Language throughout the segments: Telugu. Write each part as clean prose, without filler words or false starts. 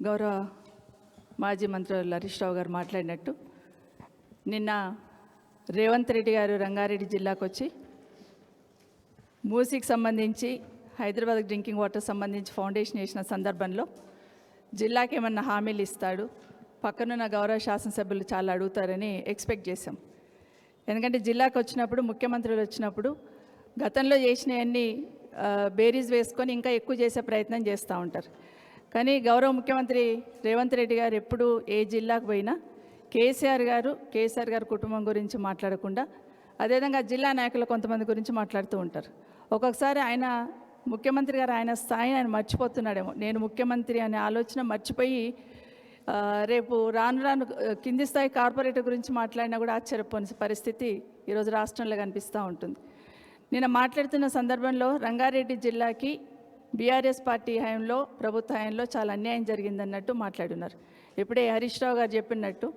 గౌరవ మాజీ మంత్రులు హరీష్ రావు గారు మాట్లాడినట్టు నిన్న రేవంత్ రెడ్డి గారు రంగారెడ్డి జిల్లాకు వచ్చి మూసీకి సంబంధించి హైదరాబాద్ డ్రింకింగ్ వాటర్ సంబంధించి ఫౌండేషన్ వేసిన సందర్భంలో జిల్లాకి ఏమన్నా హామీలు ఇస్తాడు, పక్కనున్న గౌరవ శాసనసభ్యులు చాలా అడుగుతారని ఎక్స్పెక్ట్ చేశాం. ఎందుకంటే జిల్లాకు వచ్చినప్పుడు ముఖ్యమంత్రులు వచ్చినప్పుడు గతంలో చేసినవన్నీ బేరీజ్ వేసుకొని ఇంకా ఎక్కువ చేసే ప్రయత్నం చేస్తూ ఉంటారు. కానీ గౌరవ ముఖ్యమంత్రి రేవంత్ రెడ్డి గారు ఎప్పుడు ఏ జిల్లాకు పోయినా కేసీఆర్ గారు కుటుంబం గురించి మాట్లాడకుండా అదేవిధంగా జిల్లా నాయకులు కొంతమంది గురించి మాట్లాడుతూ ఉంటారు. ఒక్కొక్కసారి ఆయన ముఖ్యమంత్రి గారు ఆయన స్థాయిని ఆయన మర్చిపోతున్నాడేమో, నేను ముఖ్యమంత్రి అనే ఆలోచన మర్చిపోయి రేపు రాను కింది స్థాయి కార్పొరేటర్ గురించి మాట్లాడినా కూడా ఆశ్చర్యపోని పరిస్థితి ఈరోజు రాష్ట్రంలో కనిపిస్తూ ఉంటుంది. నేను మాట్లాడుతున్న సందర్భంలో రంగారెడ్డి జిల్లాకి బీఆర్ఎస్ పార్టీ హయాంలో ప్రభుత్వ హయాంలో చాలా అన్యాయం జరిగిందన్నట్టు మాట్లాడున్నారు. ఇప్పుడే హరీష్ రావు గారు చెప్పినట్టు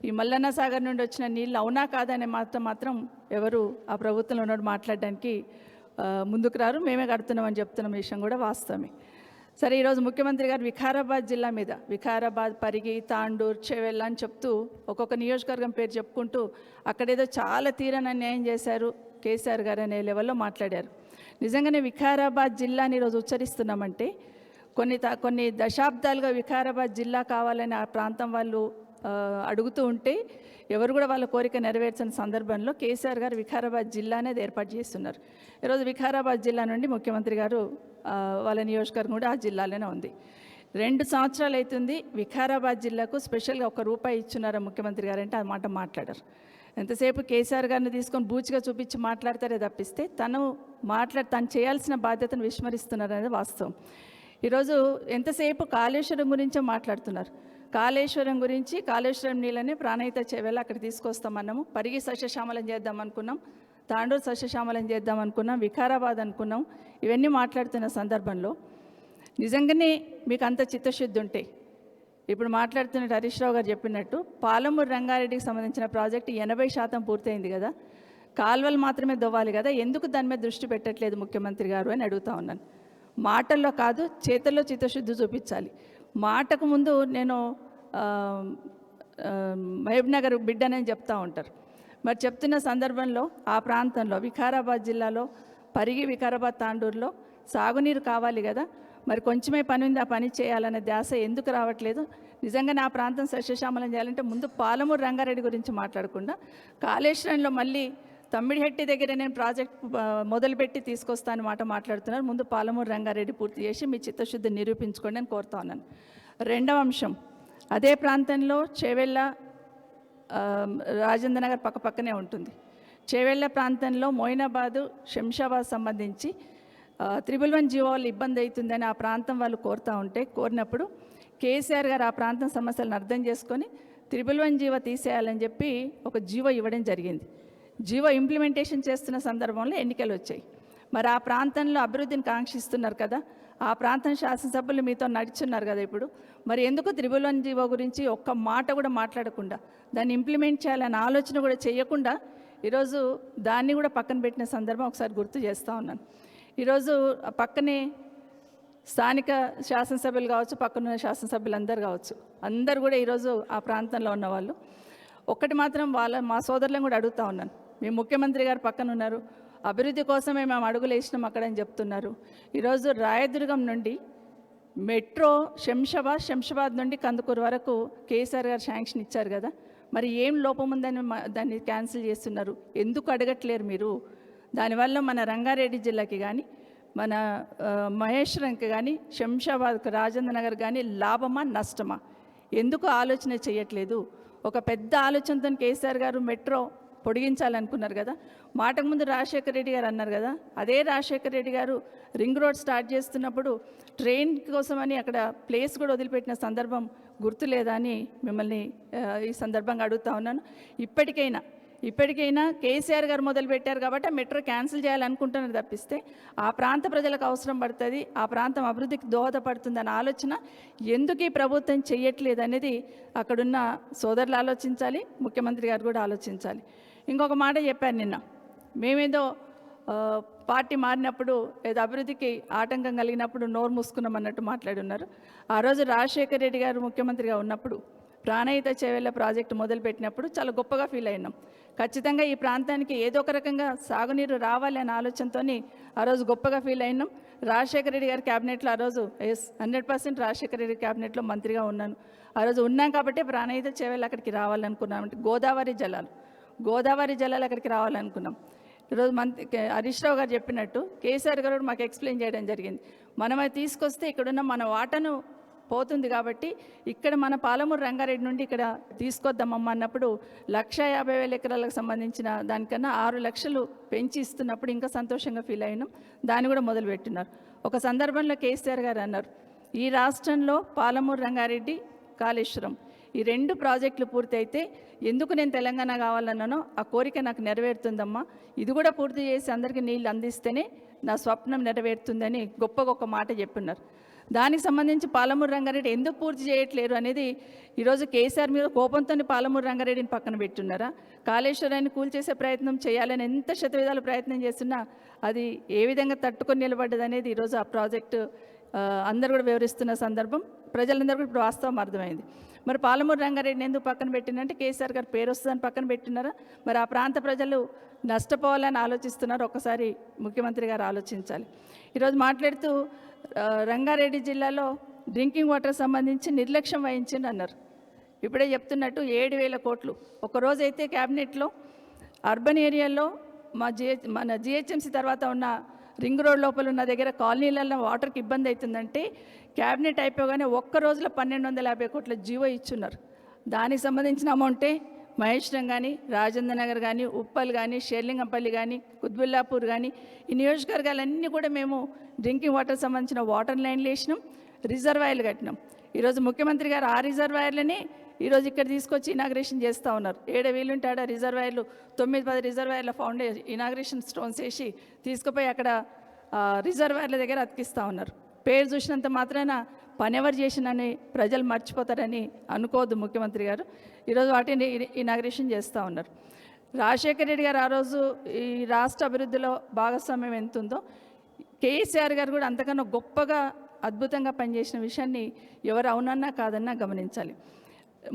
ఈ మల్లన్న సాగర్ నుండి వచ్చిన నీళ్ళు అవునా కాదనే మాత్రం ఎవరు ఆ ప్రభుత్వంలో ఉన్నట్టు మాట్లాడడానికి ముందుకు రారు. మేమే కడుతున్నామని చెప్తున్న విషయం కూడా వాస్తవమే. సరే, ఈరోజు ముఖ్యమంత్రి గారు వికారాబాద్ జిల్లా మీద వికారాబాద్, పరిగి, తాండూర్, చేవెళ్ళ అని చెప్తూ ఒక్కొక్క నియోజకవర్గం పేరు చెప్పుకుంటూ అక్కడేదో చాలా తీరని అన్యాయం చేశారు కేసీఆర్ గారు అనే లెవెల్లో మాట్లాడారు. నిజంగానే వికారాబాద్ జిల్లాని ఈరోజు ఉచ్చరిస్తున్నామంటే కొన్ని దశాబ్దాలుగా వికారాబాద్ జిల్లా కావాలని ఆ ప్రాంతం వాళ్ళు అడుగుతూ ఉంటే ఎవరు కూడా వాళ్ళ కోరిక నెరవేర్చిన సందర్భంలో కేసీఆర్ గారు వికారాబాద్ జిల్లా అనేది ఏర్పాటు చేస్తున్నారు. ఈరోజు వికారాబాద్ జిల్లా నుండి ముఖ్యమంత్రి గారు వాళ్ళ నియోజకవర్గం కూడా ఆ జిల్లాలోనే ఉంది. 2 సంవత్సరాలు అవుతుంది వికారాబాద్ జిల్లాకు స్పెషల్గా ₹1 ఇచ్చున్నారా ముఖ్యమంత్రి గారు అంటే ఆ మాట మాట్లాడారు. ఎంతసేపు కేసీఆర్ గారిని తీసుకొని బూచిగా చూపించి మాట్లాడతారే తప్పిస్తే తను చేయాల్సిన బాధ్యతను విస్మరిస్తున్నారు అనేది వాస్తవం. ఈరోజు ఎంతసేపు కాళేశ్వరం గురించే మాట్లాడుతున్నారు. కాళేశ్వరం గురించి కాళేశ్వరం నీళ్ళని ప్రాణహిత చేవేళ అక్కడ తీసుకొస్తామన్నాము. పరిగి సస్యశ్యామలం చేద్దాం అనుకున్నాం, తాండూరు సస్యశ్యామలం చేద్దాం అనుకున్నాం, వికారాబాద్ అనుకున్నాం. ఇవన్నీ మాట్లాడుతున్న సందర్భంలో నిజంగానే మీకు అంత చిత్తశుద్ధి ఉంటే ఇప్పుడు మాట్లాడుతున్నట్టు హరీష్ రావు గారు చెప్పినట్టు పాలమూరు రంగారెడ్డికి సంబంధించిన ప్రాజెక్టు 80% పూర్తయింది కదా, కాల్వలు మాత్రమే దొవ్వాలి కదా, ఎందుకు దాని మీద దృష్టి పెట్టట్లేదు ముఖ్యమంత్రి గారు అని అడుగుతా ఉన్నాను. మాటల్లో కాదు చేతల్లో చిత్తశుద్ధి చూపించాలి. మాటకు ముందు నేను మహబూబ్ నగర్ బిడ్డనని చెప్తూ ఉంటారు. మరి చెప్తున్న సందర్భంలో ఆ ప్రాంతంలో వికారాబాద్ జిల్లాలో పరిగి, వికారాబాద్, తాండూరులో సాగునీరు కావాలి కదా, మరి కొంచెమే పని ఉంది, ఆ పని చేయాలనే ధ్యాస ఎందుకు రావట్లేదు? నిజంగా నా ప్రాంతం సస్యశ్యామలం చేయాలంటే ముందు పాలమూరు రంగారెడ్డి గురించి మాట్లాడకుండా కాళేశ్వరంలో మళ్ళీ తమ్మిడిహెట్టి దగ్గర నేను ప్రాజెక్ట్ మొదలుపెట్టి తీసుకొస్తాను మాట మాట్లాడుతున్నారు. ముందు పాలమూరు రంగారెడ్డి పూర్తి చేసి మీ చిత్తశుద్ధి నిరూపించుకోండి అని కోరుతా ఉన్నాను. 2వ అంశం, అదే ప్రాంతంలో చేవెళ్ళ, రాజేంద్ర నగర్ పక్కనే ఉంటుంది. చేవెళ్ళ ప్రాంతంలో మోయినాబాదు, శంషాబాద్ సంబంధించి 111 జీవో వల్ల ఇబ్బంది అవుతుందని ఆ ప్రాంతం వాళ్ళు కోరినప్పుడు కేసీఆర్ గారు ఆ ప్రాంతం సమస్యలను అర్థం చేసుకొని 111 జీవో తీసేయాలని చెప్పి ఒక జీవో ఇవ్వడం జరిగింది. జీవో ఇంప్లిమెంటేషన్ చేస్తున్న సందర్భంలో ఎన్నికలు వచ్చాయి. మరి ఆ ప్రాంతంలో అభివృద్ధిని కాంక్షిస్తున్నారు కదా, ఆ ప్రాంతం శాసనసభ్యులు మీతో నడుచున్నారు కదా, ఇప్పుడు మరి ఎందుకు 111 జీవో గురించి ఒక్క మాట కూడా మాట్లాడకుండా దాన్ని ఇంప్లిమెంట్ చేయాలనే ఆలోచన కూడా చేయకుండా ఈరోజు దాన్ని కూడా పక్కన పెట్టిన సందర్భం ఒకసారి గుర్తు చేస్తూ ఉన్నాను. ఈరోజు పక్కనే స్థానిక శాసనసభ్యులు కావచ్చు, పక్కన శాసనసభ్యులు అందరూ కూడా ఈరోజు ఆ ప్రాంతంలో ఉన్నవాళ్ళు ఒక్కటి మాత్రం మా సోదరులను కూడా అడుగుతూ ఉన్నాను. మీ ముఖ్యమంత్రి గారు పక్కన ఉన్నారు, అభివృద్ధి కోసమే మేము అడుగులు వేసినాం అక్కడని చెప్తున్నారు. ఈరోజు రాయదుర్గం నుండి మెట్రో శంషాబాద్ నుండి కందుకూరు వరకు కేసీఆర్ గారు శాంక్షన్ ఇచ్చారు కదా, మరి ఏం లోపం ఉందని దాన్ని క్యాన్సిల్ చేస్తున్నారు? ఎందుకు అడగట్లేరు మీరు? దానివల్ల మన రంగారెడ్డి జిల్లాకి కానీ, మన మహేశ్వరంకి కానీ, శంషాబాద్కి, రాజేంద్ర నగర్ కానీ లాభమా నష్టమా? ఎందుకు ఆలోచన చేయట్లేదు? ఒక పెద్ద ఆలోచనతో కేసీఆర్ గారు మెట్రో పొడిగించాలనుకున్నారు కదా, మాటకు ముందు రాజశేఖర రెడ్డి గారు అన్నారు కదా, అదే రాజశేఖర రెడ్డి గారు రింగ్ రోడ్ స్టార్ట్ చేస్తున్నప్పుడు ట్రైన్ కోసమని అక్కడ ప్లేస్ కూడా వదిలిపెట్టిన సందర్భం గుర్తు లేదా అని మిమ్మల్ని ఈ సందర్భంగా అడుగుతా ఉన్నాను. ఇప్పటికైనా కేసీఆర్ గారు మొదలుపెట్టారు కాబట్టి మెట్రో క్యాన్సిల్ చేయాలనుకుంటున్నారు తప్పిస్తే ఆ ప్రాంత ప్రజలకు అవసరం పడుతుంది, ఆ ప్రాంతం అభివృద్ధికి దోహదపడుతుందన్న ఆలోచన ఎందుకు ఈ ప్రభుత్వం చేయట్లేదు అనేది అక్కడున్న సోదరులు ఆలోచించాలి, ముఖ్యమంత్రి గారు కూడా ఆలోచించాలి. ఇంకొక మాట చెప్పారు నిన్న, మేమేదో పార్టీ మారినప్పుడు ఏదో అభివృద్ధికి ఆటంకం కలిగినప్పుడు నోరు మూసుకున్నాం అన్నట్టు మాట్లాడి ఉన్నారు. ఆ రోజు రాజశేఖర రెడ్డి గారు ముఖ్యమంత్రిగా ఉన్నప్పుడు ప్రాణహిత చేవెళ్ళ ప్రాజెక్టు మొదలుపెట్టినప్పుడు చాలా గొప్పగా ఫీల్ అయినాం. ఖచ్చితంగా ఈ ప్రాంతానికి ఏదో ఒక రకంగా సాగునీరు రావాలి అనే ఆలోచనతో ఆ రోజు గొప్పగా ఫీల్ అయినాం. రాజశేఖర రెడ్డి గారి క్యాబినెట్లో ఆ రోజు 100% రాజశేఖర రెడ్డి క్యాబినెట్లో మంత్రిగా ఉన్నాను. ఆ రోజు ఉన్నాం కాబట్టి ప్రాణహిత చేవెళ్ళ అక్కడికి రావాలనుకున్నాం. అంటే గోదావరి జలాలు అక్కడికి రావాలనుకున్నాం. ఈరోజు హరీష్ రావు గారు చెప్పినట్టు కేసీఆర్ గారు మాకు ఎక్స్ప్లెయిన్ చేయడం జరిగింది. మనం అది తీసుకొస్తే ఇక్కడున్న మన వాటను పోతుంది కాబట్టి ఇక్కడ మన పాలమూరు రంగారెడ్డి నుండి ఇక్కడ తీసుకొద్దామమ్మ అన్నప్పుడు 150,000 ఎకరాలకు సంబంధించిన దానికన్నా 6 లక్షలు పెంచి ఇస్తున్నప్పుడు ఇంకా సంతోషంగా ఫీల్ అయినాం. దాన్ని కూడా మొదలుపెట్టినారు. ఒక సందర్భంలో కేసీఆర్ గారు అన్నారు, ఈ రాష్ట్రంలో పాలమూరు రంగారెడ్డి కాళేశ్వరం ఈ 2 ప్రాజెక్టులు పూర్తి అయితే ఎందుకు నేను తెలంగాణ కావాలన్నానో ఆ కోరిక నాకు నెరవేరుతుందమ్మా, ఇది కూడా పూర్తి చేసి అందరికీ నీళ్ళు అందిస్తేనే నా స్వప్నం నెరవేరుతుందని గొప్ప మాట చెప్పున్నారు. దానికి సంబంధించి పాలమూరు రంగారెడ్డి ఎందుకు పూర్తి చేయట్లేరు అనేది ఈరోజు కేసీఆర్ మీద కోపంతో పాలమూరు రంగారెడ్డిని పక్కన పెట్టున్నారా? కాళేశ్వరాన్ని కూల్చేసే ప్రయత్నం చేయాలని ఎంత శతవిధాల ప్రయత్నం చేస్తున్నా అది ఏ విధంగా తట్టుకొని నిలబడ్డది అనేది ఈరోజు ఆ ప్రాజెక్టు అందరూ కూడా వివరిస్తున్న సందర్భం ప్రజలందరూ కూడా ఇప్పుడు వాస్తవం అర్థమైంది. మరి పాలమూరు రంగారెడ్డిని ఎందుకు పక్కన పెట్టినంటే కేసీఆర్ గారు పేరు వస్తుందని పక్కన పెట్టినారా? మరి ఆ ప్రాంత ప్రజలు నష్టపోవాలని ఆలోచిస్తున్నారు. ఒక్కసారి ముఖ్యమంత్రి గారు ఆలోచించాలి. ఈరోజు మాట్లాడుతూ రంగారెడ్డి జిల్లాలో డ్రింకింగ్ వాటర్ సంబంధించి నిర్లక్ష్యం వహించింది అన్నారు. ఇప్పుడే చెప్తున్నట్టు 7,000 కోట్లు ఒకరోజైతే క్యాబినెట్లో అర్బన్ ఏరియాలో మన జిహెచ్ఎంసీ తర్వాత ఉన్న రింగ్ రోడ్ లోపల ఉన్న దగ్గర కాలనీలలో వాటర్కి ఇబ్బంది అవుతుందంటే క్యాబినెట్ అయిపోగానే ఒక్క రోజులో 1,250 కోట్ల జీవో ఇచ్చున్నారు. దానికి సంబంధించిన అమౌంటే మహేశ్వరం కానీ, రాజేంద్ర నగర్ కానీ, ఉప్పల్ కానీ, షేర్లింగంపల్లి కానీ, కుత్బుల్లాపూర్ కానీ ఈ నియోజకవర్గాలన్నీ కూడా మేము డ్రింకింగ్ వాటర్ సంబంధించిన వాటర్ లైన్లు వేసినాం, రిజర్వాయర్లు కట్టినాం. ఈరోజు ముఖ్యమంత్రి గారు ఆ రిజర్వాయర్లని ఈరోజు ఇక్కడ తీసుకొచ్చి ఇనాగ్రేషన్ చేస్తూ ఉన్నారు. వీలుంటే ఆడ రిజర్వాయర్లు 9-10 రిజర్వాయర్ల ఇనాగ్రేషన్ స్టోన్స్ వేసి తీసుకుపోయి అక్కడ రిజర్వాయర్ల దగ్గర అతికిస్తూ ఉన్నారు. పేరు చూసినంత మాత్రాన పని ఎవరు చేసినని ప్రజలు మర్చిపోతారని అనుకోవద్దు ముఖ్యమంత్రి గారు. ఈరోజు వాటిని ఇనాగ్రేషన్ చేస్తూ ఉన్నారు. రాజశేఖర రెడ్డి గారు ఆ రోజు ఈ రాష్ట్ర అభివృద్ధిలో భాగస్వామ్యం ఎంత ఉందో కేసీఆర్ గారు కూడా అంతకన్నా గొప్పగా అద్భుతంగా పనిచేసిన విషయాన్ని ఎవరు అవునన్నా కాదన్నా గమనించాలి.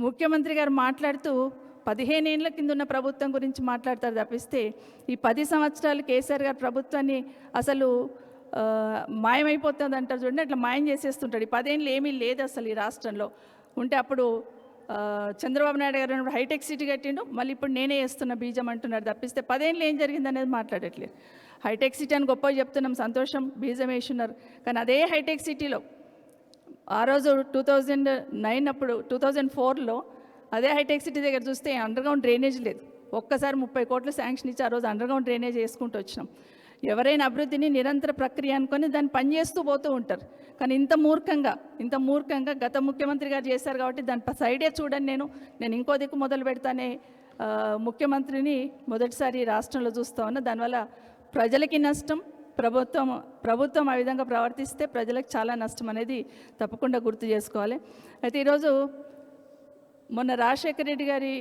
ముఖ్యమంత్రి గారు మాట్లాడుతూ 15 ఏళ్ళ కింద ఉన్న ప్రభుత్వం గురించి మాట్లాడతారు తప్పిస్తే ఈ 10 సంవత్సరాలు కేసీఆర్ గారు ప్రభుత్వాన్ని అసలు మాయమైపోతుంది అంటారు చూడండి, అట్లా మాయం చేసేస్తుంటాడు. ఈ 10 ఏళ్ళు ఏమీ లేదు అసలు ఈ రాష్ట్రంలో. ఉంటే అప్పుడు చంద్రబాబు నాయుడు గారు హైటెక్ సిటీ కట్టిండు, మళ్ళీ ఇప్పుడు నేనే వేస్తున్న బీజం అంటున్నారు తప్పిస్తే 10 ఏళ్ళు ఏం జరిగింది అనేది మాట్లాడట్లేదు. హైటెక్ సిటీ అని గొప్పగా చెప్తున్నాం, సంతోషం, బీజం వేస్తున్నారు. కానీ అదే హైటెక్ సిటీలో ఆ రోజు 2009 అప్పుడు 2004లో అదే హైటెక్ సిటీ దగ్గర చూస్తే అండర్గ్రౌండ్ డ్రైనేజ్ లేదు. ఒక్కసారి 30 కోట్లు శాంక్షన్ ఇచ్చి ఆ రోజు అండర్గ్రౌండ్ డ్రైనేజ్ వేసుకుంటూ వచ్చినాం. ఎవరైనా అభివృద్ధిని నిరంతర ప్రక్రియ అనుకొని దాన్ని పనిచేస్తూ పోతూ ఉంటారు. కానీ ఇంత మూర్ఖంగా గత ముఖ్యమంత్రి గారు చేశారు కాబట్టి దాని సైడే చూడండి, నేను ఇంకో దిక్కు మొదలు పెడతానే ముఖ్యమంత్రిని మొదటిసారి రాష్ట్రంలో చూస్తూ ఉన్నా. దానివల్ల ప్రజలకి నష్టం, ప్రభుత్వం ఆ విధంగా ప్రవర్తిస్తే ప్రజలకు చాలా నష్టం అనేది తప్పకుండా గుర్తు చేసుకోవాలి. అయితే ఈరోజు మొన్న రాజశేఖర రెడ్డి గారి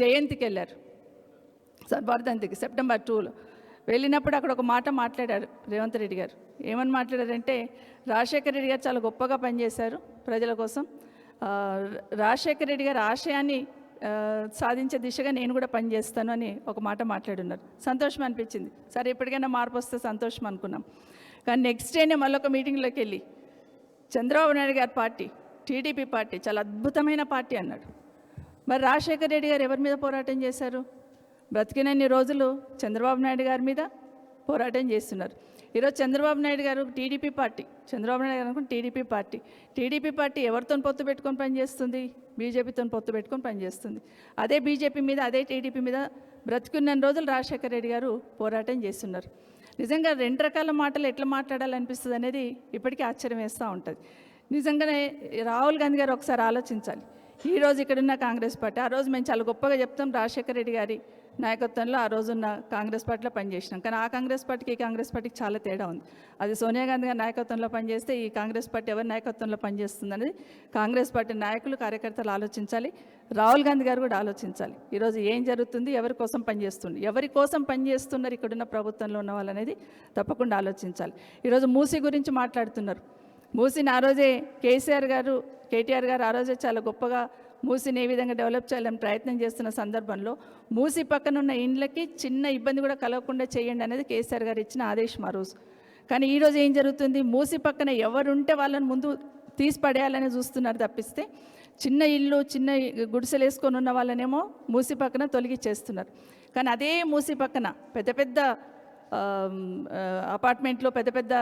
జయంతికి వెళ్ళారు, వర్ధంతికి సెప్టెంబర్ 2లో వెళ్ళినప్పుడు అక్కడ ఒక మాట మాట్లాడారు రేవంత్ రెడ్డి గారు. ఏమని మాట్లాడారంటే రాజశేఖర రెడ్డి గారు చాలా గొప్పగా పనిచేశారు ప్రజల కోసం, రాజశేఖర రెడ్డి గారి ఆశయాన్ని సాధించే దిశగా నేను కూడా పనిచేస్తాను అని ఒక మాట మాట్లాడున్నారు. సంతోషం అనిపించింది. సరే ఎప్పటికైనా మార్పు వస్తే సంతోషం అనుకున్నాం. కానీ నెక్స్ట్ డేనే మళ్ళొక మీటింగ్లోకి వెళ్ళి చంద్రబాబు నాయుడు గారి పార్టీ టీడీపీ పార్టీ చాలా అద్భుతమైన పార్టీ అన్నాడు. మరి రాజశేఖర రెడ్డి గారు ఎవరి మీద పోరాటం చేశారు? బ్రతికినన్ని రోజులు చంద్రబాబు నాయుడు గారి మీద పోరాటం చేస్తున్నారు. ఈరోజు చంద్రబాబు నాయుడు గారు టీడీపీ పార్టీ, చంద్రబాబు నాయుడు గారు అనుకుంటే టీడీపీ పార్టీ ఎవరితో పొత్తు పెట్టుకొని పనిచేస్తుంది? బీజేపీతో పొత్తు పెట్టుకొని పనిచేస్తుంది. అదే బీజేపీ మీద, అదే టీడీపీ మీద బ్రతికున్న రోజులు రాజశేఖర రెడ్డి గారు పోరాటం చేస్తున్నారు. నిజంగా 2 రకాల మాటలు ఎట్లా మాట్లాడాలనిపిస్తుంది అనేది ఇప్పటికీ ఆశ్చర్యం వేస్తూ ఉంటుంది. నిజంగానే రాహుల్ గాంధీ గారు ఒకసారి ఆలోచించాలి. ఈరోజు ఇక్కడున్న కాంగ్రెస్ పార్టీ, ఆ రోజు మేము చాలా గొప్పగా చెప్తాం రాజశేఖర రెడ్డి గారి నాయకత్వంలో ఆ రోజున్న కాంగ్రెస్ పార్టీలో పనిచేసినాం. కానీ ఆ కాంగ్రెస్ పార్టీకి ఈ కాంగ్రెస్ పార్టీకి చాలా తేడా ఉంది. అది సోనియా గాంధీ గారి నాయకత్వంలో పనిచేస్తే ఈ కాంగ్రెస్ పార్టీ ఎవరి నాయకత్వంలో పనిచేస్తుందనేది కాంగ్రెస్ పార్టీ నాయకులు కార్యకర్తలు ఆలోచించాలి. రాహుల్ గాంధీ గారు కూడా ఆలోచించాలి. ఈరోజు ఏం జరుగుతుంది, ఎవరి కోసం పనిచేస్తుంది, ఎవరి కోసం పనిచేస్తున్నారు ఇక్కడున్న ప్రభుత్వంలో ఉన్న వాళ్ళనేది తప్పకుండా ఆలోచించాలి. ఈరోజు మూసీ గురించి మాట్లాడుతున్నారు. మూసీని ఆ రోజే కేటీఆర్ గారు ఆ రోజే చాలా గొప్పగా మూసీని ఏ విధంగా డెవలప్ చేయాలని ప్రయత్నం చేస్తున్న సందర్భంలో మూసీ పక్కన ఉన్న ఇండ్లకి చిన్న ఇబ్బంది కూడా కలగకుండా చేయండి అనేది కేసీఆర్ గారు ఇచ్చిన ఆదేశం ఆ రోజు. కానీ ఈరోజు ఏం జరుగుతుంది, మూసీ పక్కన ఎవరుంటే వాళ్ళని ముందు తీసి పడేయాలని చూస్తున్నారు తప్పిస్తే చిన్న ఇల్లు చిన్న గుడిసెలు వేసుకొని ఉన్న వాళ్ళనేమో మూసీ పక్కన తొలగిచ్చేస్తున్నారు. కానీ అదే మూసీ పక్కన పెద్ద పెద్ద అపార్ట్మెంట్లో పెద్ద పెద్ద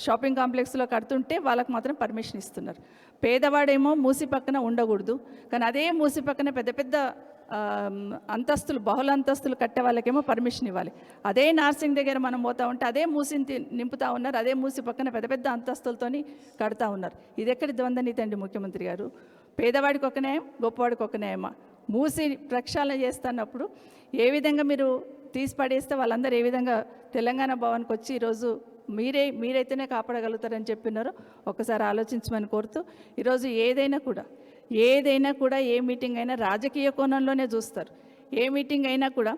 షాపింగ్ కాంప్లెక్స్లో కడుతుంటే వాళ్ళకు మాత్రం పర్మిషన్ ఇస్తున్నారు. పేదవాడేమో మూసి పక్కన ఉండకూడదు, కానీ అదే మూసి పక్కన పెద్ద పెద్ద అంతస్తులు బహుళ అంతస్తులు కట్టే వాళ్ళకేమో పర్మిషన్ ఇవ్వాలి. అదే నార్సింగ్ దగ్గర మనం పోతా ఉంటే అదే మూసిని నింపుతా ఉన్నారు, అదే మూసి పక్కన పెద్ద పెద్ద అంతస్తులతోని కడతా ఉన్నారు. ఇది ఎక్కడి ద్వంద్వనీతి అండి ముఖ్యమంత్రి గారు? పేదవాడికి ఒక న్యాయం, గొప్పవాడికి ఒక న్యాయమా? మూసి ప్రక్షాళన చేస్తున్నప్పుడు ఏ విధంగా మీరు తీసి పడేస్తే వాళ్ళందరూ ఏ విధంగా తెలంగాణ భవన్కి వచ్చి ఈరోజు మీరైతేనే కాపాడగలుగుతారని చెప్పినారో ఒకసారి ఆలోచించమని కోరుతూ, ఈరోజు ఏదైనా కూడా ఏ మీటింగ్ అయినా రాజకీయ కోణంలోనే చూస్తారు. ఏ మీటింగ్ అయినా కూడా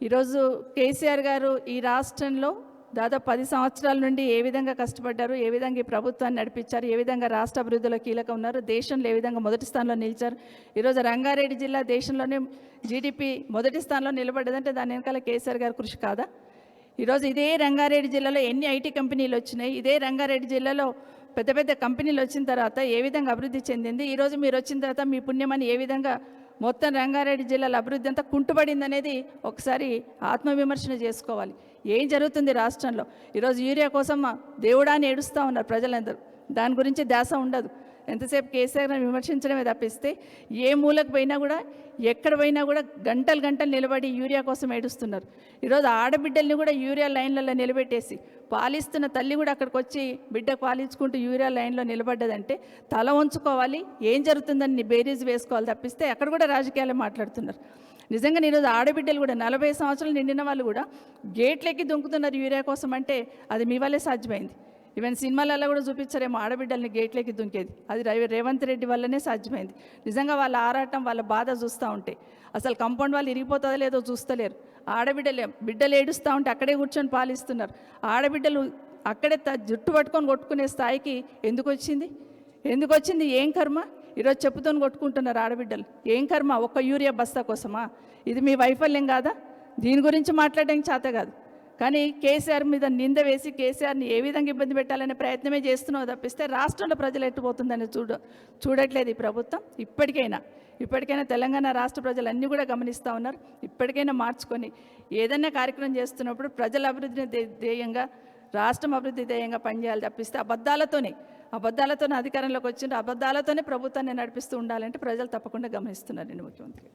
ఈరోజు కేసీఆర్ గారు ఈ రాష్ట్రంలో దాదాపు 10 సంవత్సరాల నుండి ఏ విధంగా కష్టపడ్డారు, ఏ విధంగా ఈ ప్రభుత్వాన్ని నడిపించారు, ఏ విధంగా రాష్ట్ర అభివృద్ధిలో కీలకం ఉన్నారు, దేశంలో ఏ విధంగా మొదటి స్థానంలో నిలిచారు. ఈరోజు రంగారెడ్డి జిల్లా దేశంలోనే జీడిపి మొదటి స్థానంలో నిలబడ్డదంటే దాని వెనకాల కేసీఆర్ గారి కృషి కాదా? ఈరోజు ఇదే రంగారెడ్డి జిల్లాలో ఎన్ని ఐటీ కంపెనీలు వచ్చినాయి, ఇదే రంగారెడ్డి జిల్లాలో పెద్ద పెద్ద కంపెనీలు వచ్చిన తర్వాత ఏ విధంగా అభివృద్ధి చెందింది, ఈరోజు మీరు వచ్చిన తర్వాత మీ పుణ్యమని ఏ విధంగా మొత్తం రంగారెడ్డి జిల్లాలో అభివృద్ధి అంతా కుంటుపడింది అనేది ఒకసారి ఆత్మవిమర్శన చేసుకోవాలి. ఏం జరుగుతుంది రాష్ట్రంలో? ఈరోజు యూరియా కోసం దేవుడాన్ని ఏడుస్తూ ఉన్నారు ప్రజలందరూ. దాని గురించి ధ్యాస ఉండదు. ఎంతసేపు కేసీఆర్ని విమర్శించడమే తప్పిస్తే ఏ మూలకు పోయినా కూడా ఎక్కడ పోయినా కూడా గంటలు నిలబడి యూరియా కోసం ఏడుస్తున్నారు. ఈరోజు ఆడబిడ్డల్ని కూడా యూరియా లైన్లలో నిలబెట్టేసి పాలిస్తున్న తల్లి కూడా అక్కడికి వచ్చి బిడ్డ పాలించుకుంటూ యూరియా లైన్లో నిలబడ్డదంటే తల వంచుకోవాలి, ఏం జరుగుతుందని బేరీజ్ వేసుకోవాలి తప్పిస్తే అక్కడ కూడా రాజకీయాలు మాట్లాడుతున్నారు. నిజంగా ఈరోజు ఆడబిడ్డలు కూడా 40 సంవత్సరాలు నిండిన వాళ్ళు కూడా గేట్లెక్కి దుంకుతున్నారు యూరియా కోసం అంటే అది మీ వల్లే సాధ్యమైంది. ఈవెన్ సినిమాలలో కూడా చూపించారేమో ఆడబిడ్డల్ని గేట్లకి దుంకేది, అది రేవంత్ రెడ్డి వల్లనే సాధ్యమైంది. నిజంగా వాళ్ళ ఆరాటం వాళ్ళ బాధ చూస్తూ ఉంటే అసలు కాంపౌండ్ వాళ్ళు ఇరిగిపోతుందో లేదో చూస్తలేరు. బిడ్డలు ఏడుస్తూ ఉంటే అక్కడే కూర్చొని పాలిస్తున్నారు. ఆడబిడ్డలు అక్కడే జుట్టు పట్టుకొని కొట్టుకునే స్థాయికి ఎందుకు వచ్చింది? ఏం కర్మ? ఈరోజు చెప్పుతోని కొట్టుకుంటున్నారు ఆడబిడ్డలు. ఏం కర్మ? ఒక్క యూరియా బస్తా కోసమా? ఇది మీ వైఫల్యం కాదా? దీని గురించి మాట్లాడడానికి చేత కాదు. కానీ కేసీఆర్ మీద నింద వేసి కేసీఆర్ని ఏ విధంగా ఇబ్బంది పెట్టాలనే ప్రయత్నమే చేస్తున్నావు తప్పిస్తే రాష్ట్రంలో ప్రజలు ఎట్టుపోతుందని చూడట్లేదు ఈ ప్రభుత్వం. ఇప్పటికైనా తెలంగాణ రాష్ట్ర ప్రజలన్నీ కూడా గమనిస్తూ ఉన్నారు. ఇప్పటికైనా మార్చుకొని ఏదైనా కార్యక్రమం చేస్తున్నప్పుడు ప్రజల అభివృద్ధిని ధ్యేయంగా, రాష్ట్రం అభివృద్ధి ధ్యేయంగా పనిచేయాలి తప్పిస్తే అబద్ధాలతోనే అధికారంలోకి వచ్చిన అబద్ధాలతోనే ప్రభుత్వాన్ని నడిపిస్తూ ఉండాలంటే ప్రజలు తప్పకుండా గమనిస్తున్నారండి ముఖ్యమంత్రి.